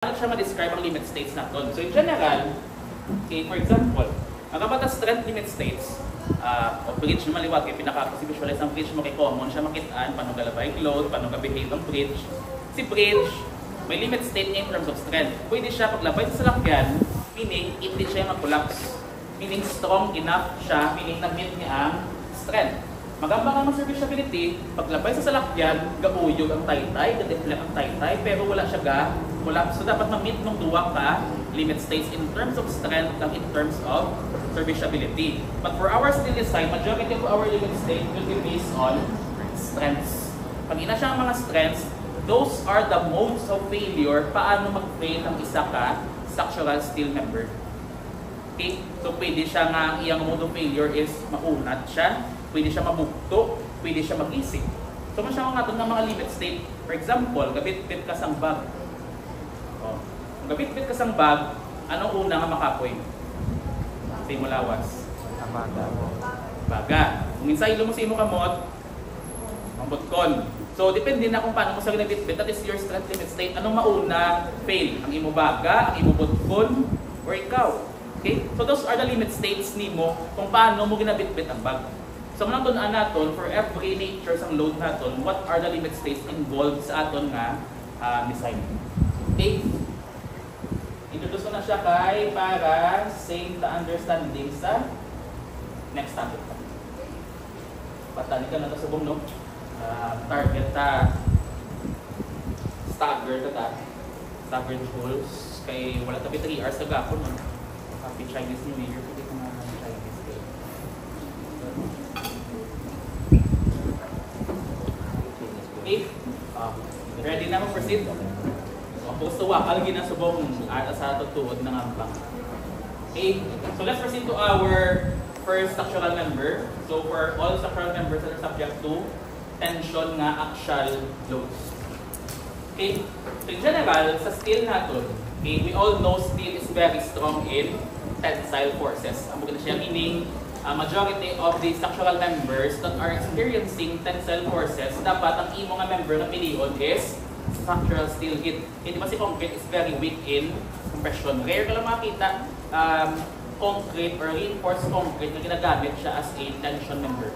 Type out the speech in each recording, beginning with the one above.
Paano siya ma-describe ang limit states natin? So in general, okay, for example, ang kapata strength limit states, o bridge na maliwag, pinaka-visualize ng bridge mo kay common, siya makitaan, paano galabay load, paano ga-behave ang bridge. Si bridge, may limit state niya in terms of strength. Pwede siya paglabay sa salakyan, meaning hindi siya mag-collapse. Meaning strong enough siya, meaning nag-meet niya ang strength. Magambang ang serviceability, paglabay sa salakyan, gauyog ang taytay, ga-deflect ang taytay, pero wala siya ga-collapse. So dapat ma-meet ng duwa ka limit states in terms of strength and in terms of serviceability. But for our steel design, majority of our limit state will be based on strengths. Pag ina siya ang mga strengths, those are the modes of failure, paano mag-fail ang isa ka structural steel member. Okay? So pwede siya nga, iyang mode of failure is maunat siya, pwede siya mabugto, pwede siya mag-isig. So masya ko nga ito ng mga limit state. For example, gabit-bit ka sang bag. Kung gabit-bit ka sang bag, anong una nga makapoy? Sa imo lawas? Baga. Kung minsan ilo mo sa imo kamot, mambutkon. So depende na kung paano mo sa ginabit-bit. That is your strength limit state. Anong mauna? Fail. Ang imo baga, ang imo butkon, or ikaw. Okay? So those are the limit states nimo kung paano mo ginabit-bit ang bag. So muna ito natin, for every nature sang load natin, what are the limit states involved sa aton nga design. Okay? Introduce ko na siya kay para same the understanding sa next topic. Patani ka na ito sa buong, no? Target ta, staggered goals, kay wala tabi 3 hours na gapon, no? Happy Chinese New Year, pwede ko nga Chinese Day. Okay, ready na mag-proceed? So wakal ginasubong sa tutuod ng ambang. Okay, so let's proceed to our first structural member. So for all structural members that are subject to tension nga axial loads. Okay, so in general, sa steel natin, okay, we all know steel is very strong in tensile forces. Ang maganda siya, meaning majority of the structural members that are experiencing tensile forces, dapat ang imo nga member na pilion is structural steel heat. Hindi ba si concrete is very weak in compression. Rare ka lang makita concrete or reinforced concrete na ginagamit siya as a tension member.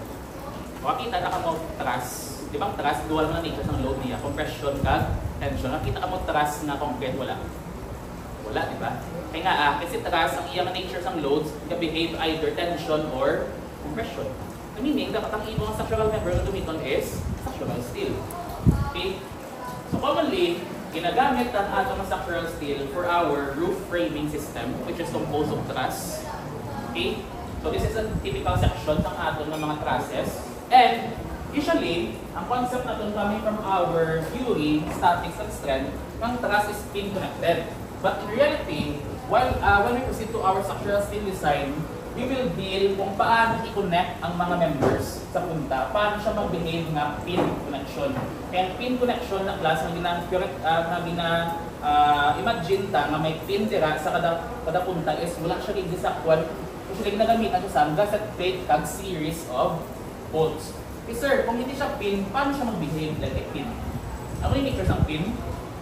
Makita na ka mo truss. Di ba ang truss, dual mo na nature ng load niya. Compression ka, tension. Nakita ka mo truss na concrete, wala. Wala, di ba? Kaya nga, kasi truss, ang iyang nature ng loads, behave either tension or compression. Meaning, dapat ang ibang structural member na dumiton is structural steel. Okay? So commonly, ginagamit ang atong structural steel for our roof framing system, which is composed of truss. Okay? So this is a typical section ng atom ng mga trusses. And usually, ang concept natin coming from our theory, statics and strength, ang truss is pin connected. But in reality, when we proceed to our structural steel design, we will deal kung paano i-connect ang mga members sa punta. Paano siya mag-behave nga pin connection. Kaya pin connection na class na imagine ta na may pin dira sa kada punta is wala siya gigdisakwan. Usually nagamitan siya sa gasset plate kag series of bolts. Okay sir, kung hindi siya pin, paano siya mag-behave like a pin? Ano yung nature ng pin?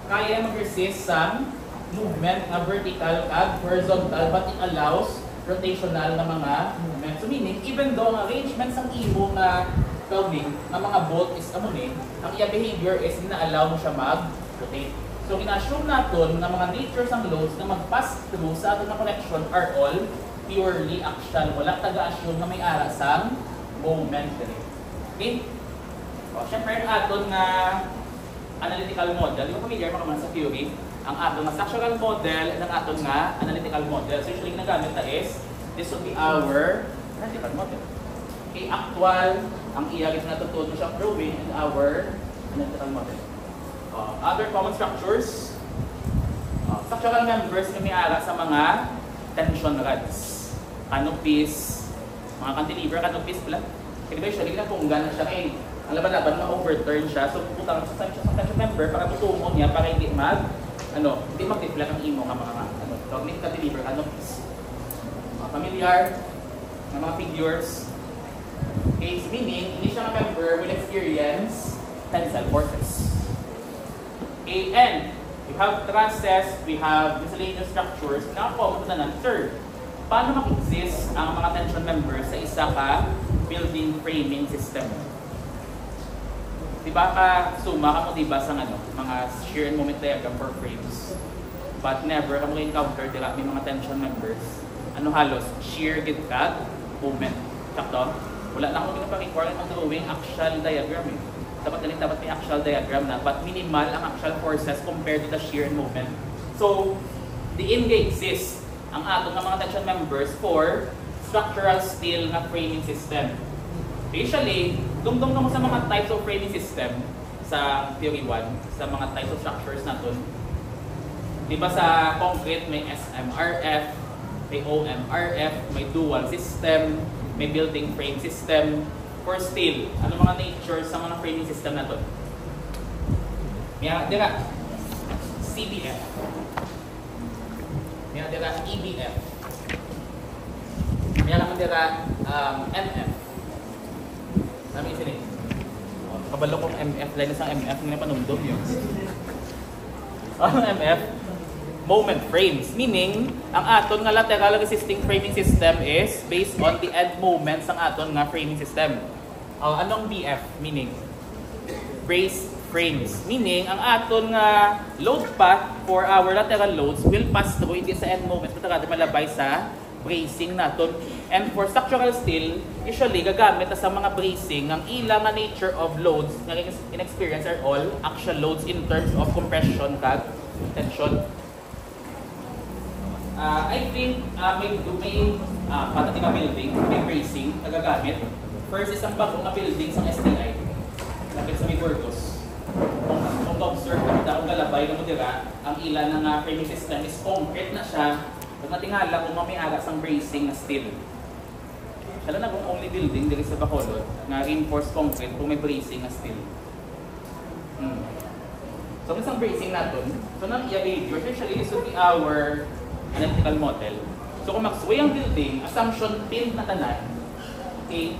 Kaya mag-resist sa movement na vertical kag horizontal, but it allows rotational na mga movements. So meaning, even though ang arrangements ng imo na welding ng mga bolt is amunin, ang iya behavior is na-allow mo siya mag-rotate. So ina-assume natin na mga natures ng loads na mag-pass through sa atin na connection are all purely axial. Wala taga-assume na may ara sa moment. Okay? O, syempre ang aton na analytical model. Yung familiar mga sa theory, ang aton na structural model ng aton nga analytical model. So usually nagamit na is, this will be our analytical model. Okay, actual, ang iyagis na tutulong siya proving in our analytical model. Other common structures, structural members na may ara sa mga tension rods, canopies, mga cantilever, canopies pala. Kaya ba usually napunggan na siya kay ang laban-laban ma-overturn siya. So puputang sa tension member para tutungon niya para hindi hindi mag-deflect ang imo ng mga tawag cantilever, canopies. Familiar na mga figures. Okay, meaning, hindi siya member will experience tensile forces. And We have trusses, we have miscellaneous structures, nakakomot na nan. Sir, paano mag-exist ang mga tension members sa isa ka building framing system? Diba suma ka mo diba sa mga shear and moment diagram for frames? But never ka mo encounter dila may mga tension members. Ano halos? Shear gid ka, moment. Sakto? Wala lang kung pinapakikuha ng drawing actual diagram eh. Dapat may actual diagram na, but minimal ang actual forces compared to the shear and moment. So, the IMG exists ang atong mga tension members for structural steel na framing system. Usually, dumdum mo sa mga types of framing system sa Theory 1, sa mga types of structures natin. Diba sa concrete may SMRF, may OMRF, may dual system, may building frame system. For steel, ano mga nature sa mga framing system natin? May dira CBF. May dira EBF. May dira MF. Nami sini. Kabalo kong MF, lain sa MF nga panumdum yun. Ano MF? Moment frames, meaning ang aton nga lateral resisting framing system is based on the end moments ng aton nga framing system. Anong BF? Meaning brace frames, meaning ang aton nga load path for our lateral loads will pass through hindi sa end moments pero malabay sa bracing naton. And for structural steel, usually gagamit sa mga bracing ang ilang nga nature of loads nga in-experience are all actual loads in terms of compression kag tension. I think may pati nga building, may bracing na gagamit. First is ang bagong building sa STI. Lapit sa may Burgos. Kung observe ka kung galabay na mo dira, ang ilan ng framing system is concrete na siya. Kung natingala kung may aras ang bracing na steel. Siya lang kung only building diri sa Bacolod na reinforced concrete kung may bracing na steel. So isang bracing natin, so nang i-behavior, usually this will be our analytical model. So kung mag-sway ang building, assumption pin na tanan, okay,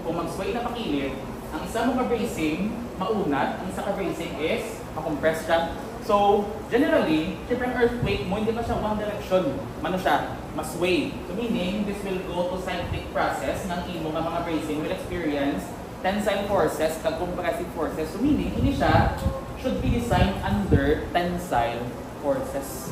kung mag-sway na pakilid, ang isa mo ka-bracing, maunat, ang isa ka-bracing is makompress siya. So, generally, siyempre ang earthquake mo, hindi pa siya one direction. Mano siya? Mas-sway. So meaning, this will go to cyclic process ng imo ng mga bracing will experience tensile forces kag compressive forces. So meaning, ini siya should be designed under tensile forces.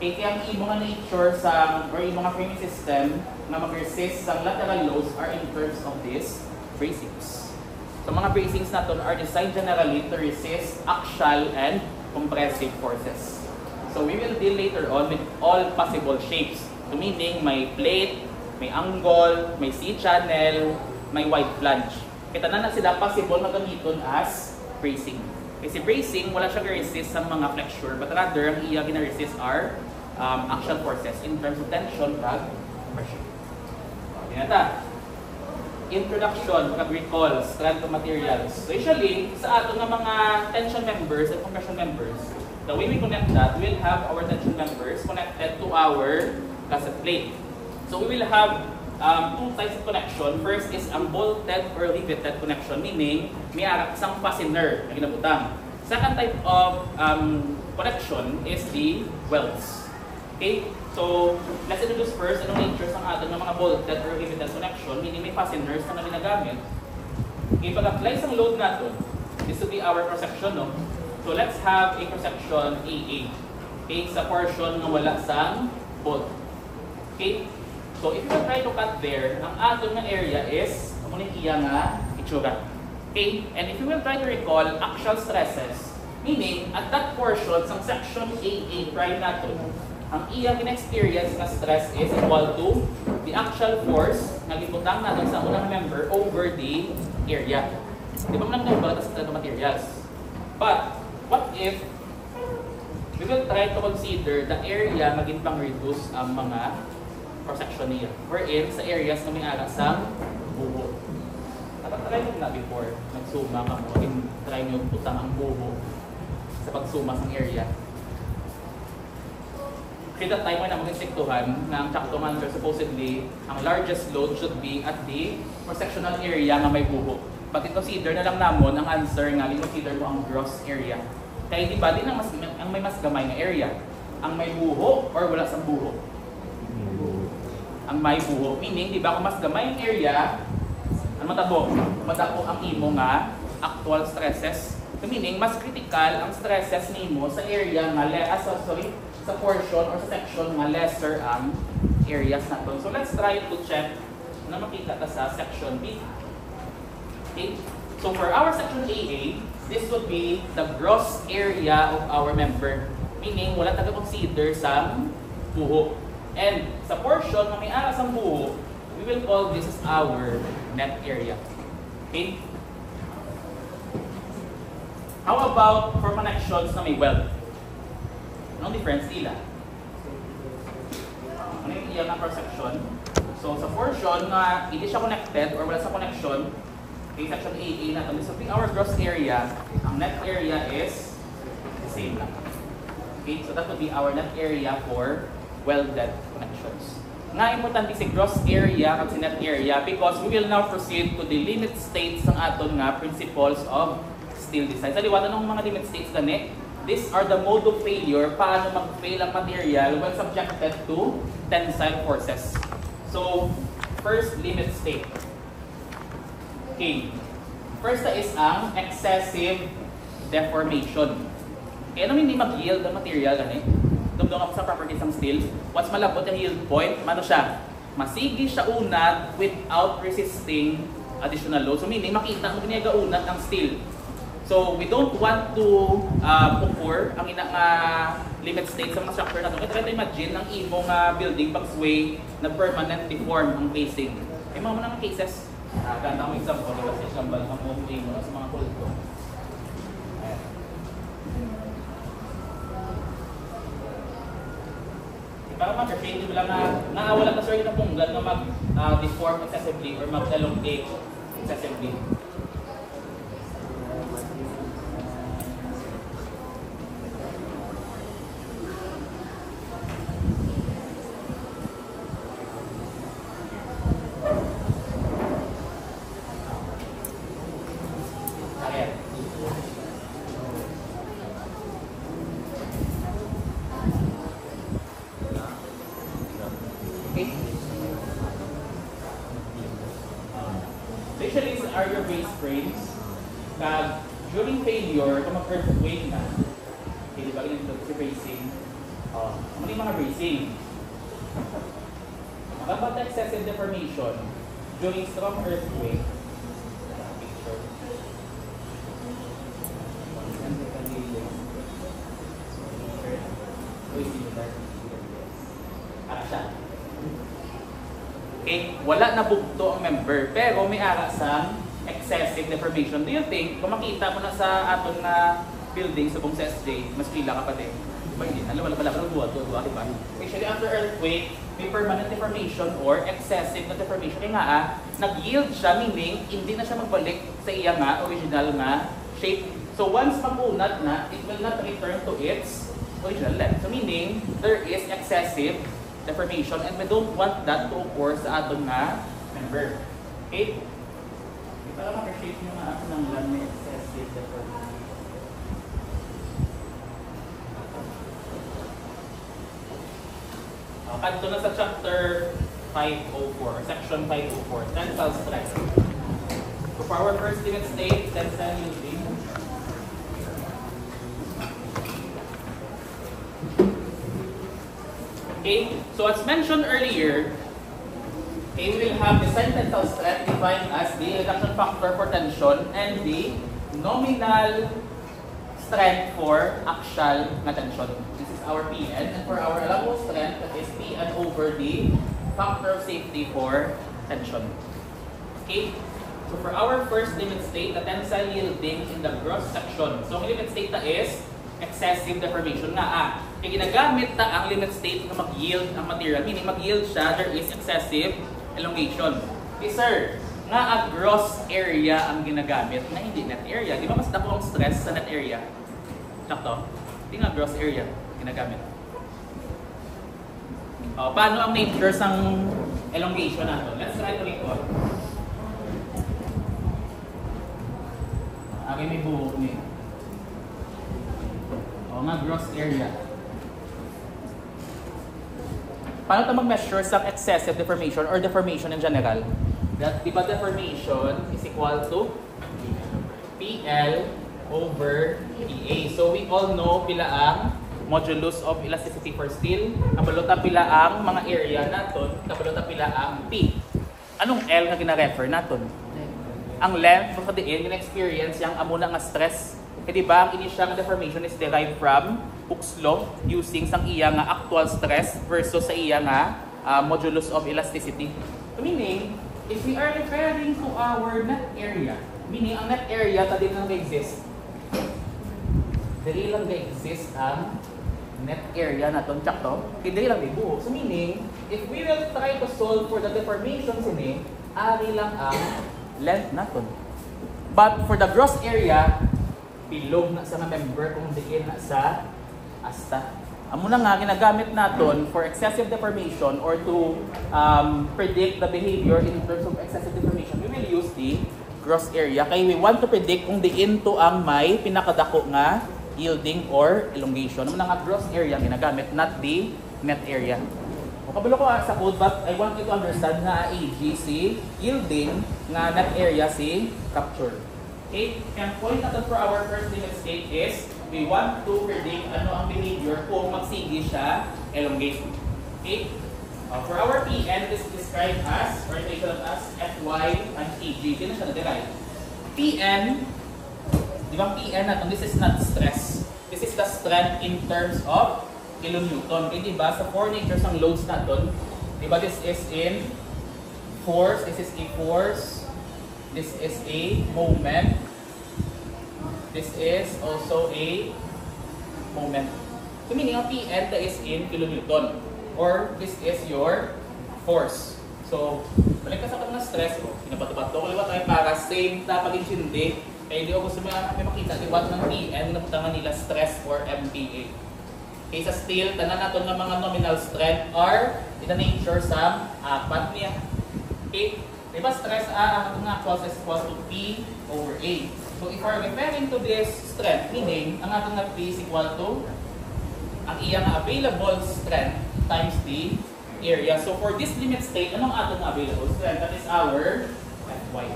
Okay, kaya ang imo nga nature sa or imo nga framing system na mag-resist sa lateral loads are in terms of these bracings. So mga bracings natin are designed generally to resist axial and compressive forces. So we will deal later on with all possible shapes. So meaning may plate, may angle, may C-channel, may wide flange. Kita na sila possible na gamiton as bracing. Kasi bracing, wala siya resist sa mga flexure, but rather, ang iya gina-resist are axial forces in terms of tension and pressure. Pinata. Introduction, recall, strength of materials. So usually, sa ato ng mga tension members and compression members, the way we connect that, we'll have our tension members connected to our cassette plate. So we will have two types of connection. First is ang bolted or riveted connection, meaning may isang fastener na ginabutang. Second type of connection is the welds. Okay? So, let's introduce first anong natures ng ating mga bolted or riveted connection, meaning may fasteners na ginagamit. Okay, pag-apply sa load natin, this will be our cross-section, no? So, let's have a cross-section AA. Okay, sa portion na wala sa bolt. Okay? So, if you will try to cut there, ang ating na area is, kung iya nga itsura. Okay? And if you will try to recall axial stresses, meaning, at that portion, sa section AA prime natin, ang iya in-experience na stress is equal to the axial force na gibutang natin sa unang member over the area. Di ba man nang sa strength of materials? But, what if we will try to consider the area maging pang-reduce ang mga cross-section niya. Wherein, sa areas na may aras sa buho. Try nyo na before, nagsuma ka mo, try nyo putang ang buho sa pagsuma sa area. At that time, when ang mag-insektuhan na ang sakto answer, supposedly, ang largest load should be at the cross-sectional area na may buho. But i-consider na lang namon ang answer nga, i-consider mo ang gross area. Kaya di ba, di na mas ang may mas gamay na area? Ang may buho or wala sa buho? Ang may buho. Meaning, di ba kung mas gamay ang area, ano matabo? Matabo ang imo nga actual stresses. So meaning, mas critical ang stresses nimo sa area nga sa portion or sa section nga lesser ang areas nato. So let's try to check na makita ta sa section B. Okay? So for our section AA, this would be the gross area of our member. Meaning, wala tayo consider sa buho. And sa portion na may aras ang buho, we will call this as our net area. Okay? How about for connections na may weld? Anong difference nila? Ano yung iyang cross section? So sa portion na hindi siya connected or wala sa connection, okay, section AA natin, this will be our gross area. Ang net area is the same lang. Okay, so that would be our net area for welded connections. Nga importante si gross area at si net area because we will now proceed to the limit states ng aton nga principles of steel design. Sa liwatan ng mga limit states gani, these are the mode of failure, paano mag-fail ang material when subjected to tensile forces. So, first limit state. Okay. First is ang excessive deformation. Kaya naman hindi mag-yield ang material gani. Dumdong ako sa properties ng steel. Once malabot ang yield point, ano siya? Masigi siya unad without resisting additional load. So meaning, makita mo niya unad ang steel. So we don't want to occur ang ina nga limit state sa mga structure natin. Ito imagine ang imong building pag-sway na permanent deform ang casing. May mga mga cases. Ganda akong example. Kasi siyambal ang moving mo sa mga kulto. Para mag-shade nyo lang na wala ka sir yung napunggan na mag-deform excessively or mag-elongate excessively. Usually, these are your base frames. During failure, kung mag-earthquake na, okay, di ba ganito si bracing? Ano yung mga bracing? About the excessive deformation during strong earthquake, picture. Siya. Okay, wala na bugto ang member, pero may ara sa excessive deformation. Do you think, kung makita mo na sa aton na building sa buong SJ, mas pila ka pa din? Diba hindi? Alam, wala pala, pero duwa, diba? Actually, after earthquake, may permanent deformation or excessive na deformation. Kaya nga, nag-yield siya, meaning, hindi na siya magbalik sa iya nga, original na shape. So once mapunat na, it will not return to its original length. So meaning, there is excessive deformation and we don't want that to occur sa aton nga member. Okay? Para ma-appreciate nyo nga ako ng land may excessive deformation. Kanto na sa chapter 504, section 504, tensile stress. So for our first limit state, tensile yielding. Okay, so as mentioned earlier, okay, we will have the sign tensile strength defined as the reduction factor for tension and the nominal strength for axial na tension. This is our PN, and for our allowable strength, that is PN over the factor of safety for tension. Okay, so for our first limit state, the tensile yielding in the gross section. So ang limit state na is excessive deformation nga. Kaya ginagamit ta ang limit state na mag-yield ang material. Meaning mag-yield siya, there is excessive elongation. Okay sir, nga ang gross area ang ginagamit na hindi net area. Di ba mas dako ang stress sa net area? Sakto? Hindi nga gross area ginagamit. Paano ang nature ng elongation natin? Let's try to recall. Okay, may buhok niya. O nga gross area. Paano ito mag-measure sa excessive deformation or deformation in general? That, di ba deformation is equal to PL over PA. So we all know pila ang modulus of elasticity for steel. Kabalota pila ang mga area naton. Kabalota pila ang P. Anong L na gina-refer naton? Ang length of the in-experience yung amuna nga stress. Kaya diba, ang initial deformation is derived from Hooke's law using sang iya nga actual stress versus sa iya nga modulus of elasticity. So meaning, if we are referring to our net area, meaning ang net area ta din lang exist. Dili lang exist ang net area naton tsakto. Dili lang buo. So meaning, if we will try to solve for the deformation sini, ari lang ang length naton. But for the gross area, bilog na sa member kung diin na sa asta. Amo na nga ginagamit naton for excessive deformation or to predict the behavior in terms of excessive deformation. We will use the gross area kay we want to predict kung diin to ang may pinakadako nga yielding or elongation. Amo na nga gross area ginagamit, not the net area. Kabalo ko sa code, but I want you to understand na AG si yielding, nga net area si capture. Okay, and point natin for our first limit state is we want to predict ano ang behavior kung magsigi siya elongate. Okay, for our PN, this is described as, or taken as Fy and EG. Dito siya na-derive. PN, di ba PN natin, this is not stress. This is the strength in terms of kilonewton. Kaya diba, sa 4 natures ng loads natin, diba this is in force, this is a force, this is a moment, this is also a moment. So meaning, ang PN is in kilonewton, or this is your force. So, balik ka sa kanya stress, pinabato-bato ko liwa tayo para same na pag-intindi, kaya di ko gusto may makita liwat ng PN na putangan nila stress or MPa. Okay, sa steel, tanan natin ng mga nominal strength are in the nature sa apat niya. Okay, diba stress ang ating actual stress is equal to P over A. So if we're referring to this strength, meaning ang ating na P is equal to ang iyang available strength times the area. So for this limit state, anong ating available strength? That is our Fy.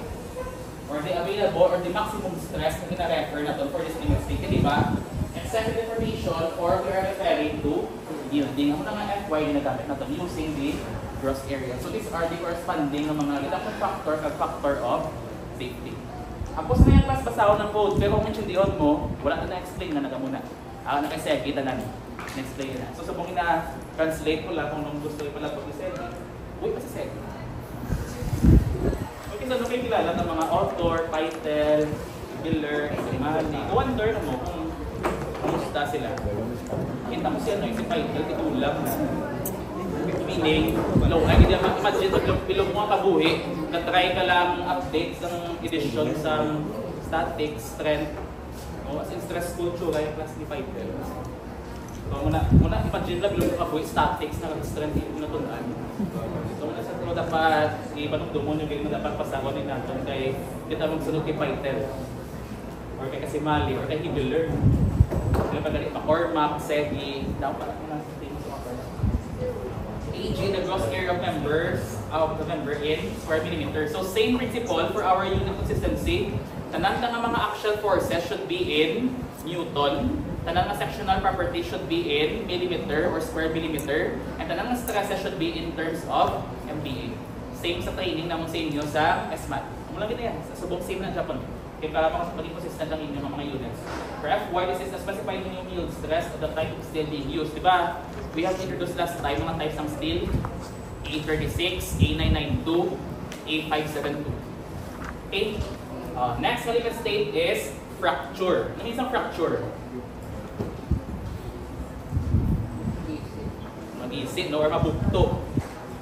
Or the available or the maximum stress na gina-refer natin for this limit state. Diba? Excessive deformation, or we are referring to yielding. Ang mga Fy ginagamit natin using the gross area. So these are the corresponding ng mga reduction factor at factor of safety. Ang post na yung class basahon ng code, pero kung mentiondiyon mo, wala na na-explain na nagamuna. Nakaseg, kita na na-explain na. So sabong ina-translate ko lang kung nung gusto ko pala po i-seg. Uy, pasiseg. Okay, so kayo kilala ng mga author, title, builder, mali. Wonder na mo kung kamusta sila. Kita mo siya, no? Yung si title, titulang. Meaning, ay hindi naman imagine ito, bilog mo ang kabuhi, na-try ka lang update ng edition sa static, strength, o as in stress culture, yung class ni Piper. So, muna imagine lang, bilog mo kabuhi, statics na strength yung natunan. So, muna sa ito, dapat, ipanong dumon yung ganyan, dapat pasakonin natin kay kita magsunod kay Piper. Or kay Kasimali, or kay Hibbeler. Kaya pagalit pa, Cormac, Segi, daw pala ko natin sa mga AG, the gross area of the member in square millimeter. So same principle for our unit consistency. Tanan nga mga axial forces should be in Newton. Tanan nga sectional properties should be in millimeter or square millimeter. And tanan nga stresses should be in terms of MPa. Same sa training namon sa inyo sa SMAT. Mula gina yan, sa subong same na Japan. Kaya para maging consistent ang inyong mga units. For Fy, this is na-specify yung yield stress at the type of steel being used. Diba? We have introduced last time mga types ng steel. A36, A992, A572. Okay? Next na limit state is fracture. Ano isang fracture? Mag-isip, no? Or mabugto.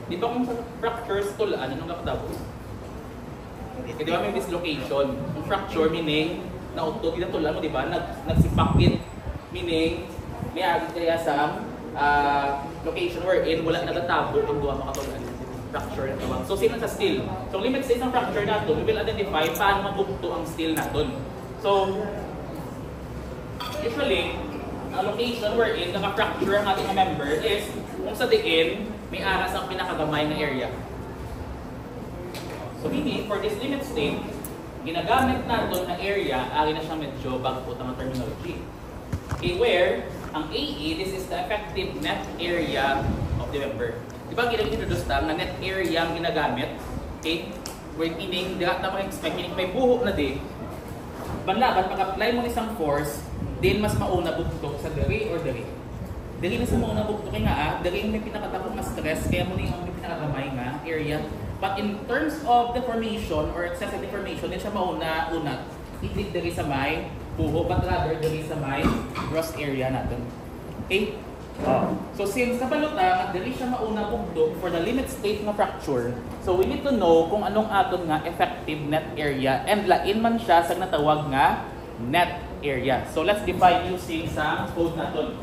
Di ba kung sa fractures tulaan, anong kakadabos? Di ba may dislocation? Yung fracture meaning, nautog, inatulan mo, di ba? Nagsipakit, meaning, may agad kaya sa location wherein wala nagatabo kung duwa makatulan. Fracture na tawag. So, same lang sa steel. So, limit sa isang fracture natin, we will identify paano mabugto ang steel natin. So, usually, location wherein naka-fracture ang ating member is kung sa diin, may aras ang pinakagamay na area. So meaning, for this limit state, ginagamit natin na area, ari na siyang medyo bago ang terminology. Okay, where ang AE, this is the effective net area of the member. Diba ginag-introduce na net area ang ginagamit? Okay? Where meaning, di na mag-expect, meaning may buho na di, banlaban, pag-apply mo isang force, din mas mauna bugtok sa diri or diri. Diri na sa mauna bugtok kaya nga, diri may pinakatakong na stress, kaya mo na yung may pinakagamay nga area. But in terms of deformation or excessive deformation, din siya mauna, hindi diri sa may buho, but rather diri sa may gross area natin. Okay? So since kabalutan, diri siya mauna bugtok for the limit state ng fracture, so we need to know kung anong aton nga effective net area and lain man siya sa natawag nga net area. So let's define using sa code natin.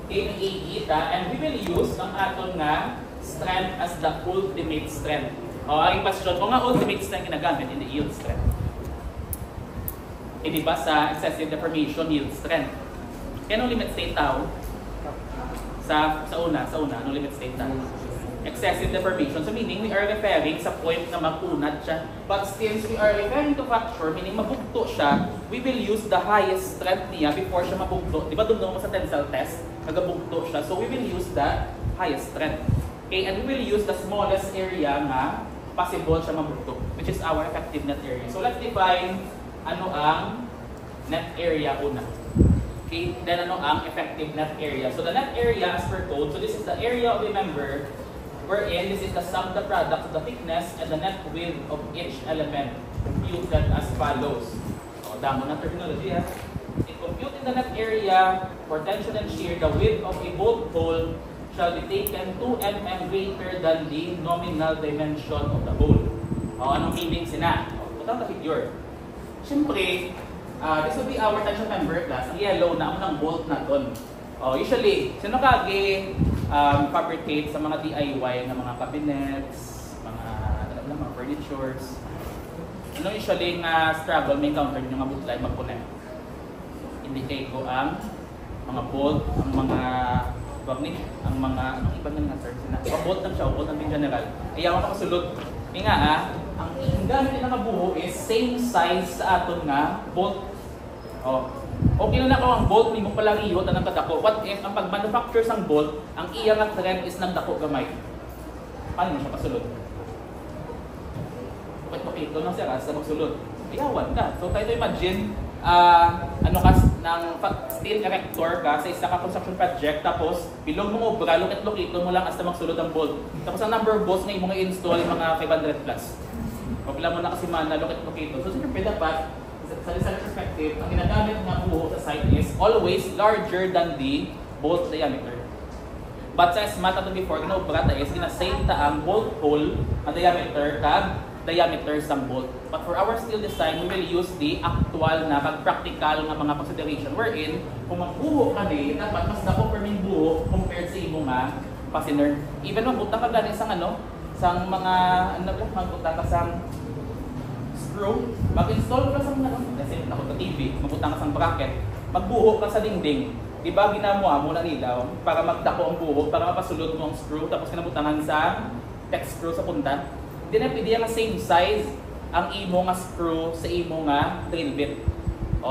Okay, AE and we will use ang aton nga strength as the ultimate strength. Ang question ko nga ultimate strength ginagamit in the yield strength. Di ba sa excessive deformation yield strength? Kaya anong limit state tao? Sa una, anong limit state tao? Excessive deformation. So meaning we are referring sa point na mag-unat siya. But since we are referring to fracture, meaning mabugto siya, we will use the highest strength niya before siya mabugto. Di ba doon mo sa tensile test, nagabugto siya. So we will use the highest strength. Okay, and we will use the smallest area na possible siya mabugto, which is our effective net area. So let's define ano ang net area una. Okay, then ano ang effective net area. So the net area as per code, so this is the area of a member wherein this is the sum of the product of the thickness and the net width of each element computed as follows. Damo na terminology ha. In computing the net area for tension and shear, the width of a bolt hole shall be taken 2 mm greater than the nominal dimension of the hole. Anong meaning sina? Putang the figure. Siyempre, this will be our tension member class. Ang yellow na ang bolt na ton. Usually, sino kage fabricate sa mga DIY na mga cabinets, mga furnitures. Ano usually nga struggle may encounter nyo nga butlay mag-connect? Indicate ko ang mga bolt, ang mga ang mga, anong iba nga sir? Bolt lang siya, bolt lang in general. Ayaw ako kasulod. Nga ang gamit na buho is same size sa aton nga bolt. Okay na ako ang bolt, hindi mo palang ihot na kadako. What if ang pag-manufacture sang bolt, ang iya nga trend is nagdako gamay? Paano mo siya kasulod? Ito lang siya sa magsulod. Iyawan ka. So tayo imagine, ng steel erector ka sa isa ka construction project, tapos bilog mong obra, lokit-lokito mo lang hasta magsulod ang bolt. Tapos ang number of bolts na yung mga install, mga 500 plus. Pagla mo na kasi man na lokit-lokito. So siyempre dapat, sa design perspective, ang ginagamit na buho sa site is always larger than the bolt diameter. But sa SMAT natin before, ginobra tayo is ginasave ta ang bolt hole ang diameter sa bolt. But for our steel design, we will use the actual na practical na mga consideration wherein kung magbuho ka din, dapat mas dako per min buho compared sa imo nga fastener. Even magbutang ka gani sang sang mga magbutang ka sang screw, mag-install ka sang kasi nakot ka TV, magbutang ka sang bracket, magbuho ka sa dingding. Di ba ginamuha mo na nila para magdako ang buho, para mapasulod mo ang screw, tapos kinabutangan sa text screw sa punta. Hindi na pwede ang same size ang imo nga screw sa imo nga drill bit.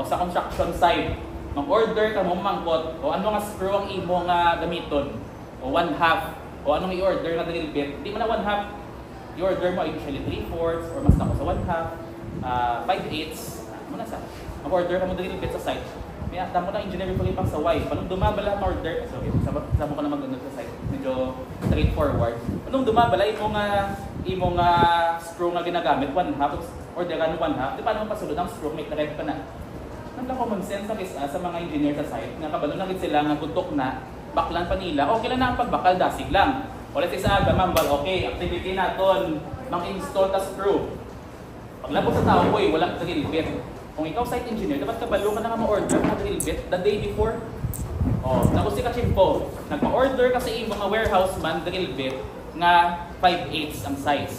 Sa construction site, mag-order ka mo mangkot, ano nga screw ang imo nga gamiton, 1/2, anong i-order nga drill bit. Hindi mo na 1/2, i-order mo usually 3/4 or mas nako sa 1/2, 5/8, muna sa. Mag-order ka mo drill bit sa site. May tamo na engineering pang sa Y. Anong dumabala ang order? Sorry, sama ko na mag-ano sa site. Medyo straightforward. Anong dumabala imo nga screw nga ginagamit 1/2 order ka 1/2. Di paano pasulod ang screw make na ka na. Nagla common sense na kisa sa mga engineer sa site nga kabalo na gid sila nga gutok na baklan pa nila. Okay lang na ang pagbakal dasig lang. Ulit isa aga mambal, okay, activity naton mang-install ta screw. Paglabot sa tao boy, wala drill bit. Kung ikaw site engineer, dapat kabalo ka na nga ma-order ng drill bit the day before. Tapos si Kachimpo, nagpa-order kasi yung mga warehouse man drill bit nga 5/8 ang size.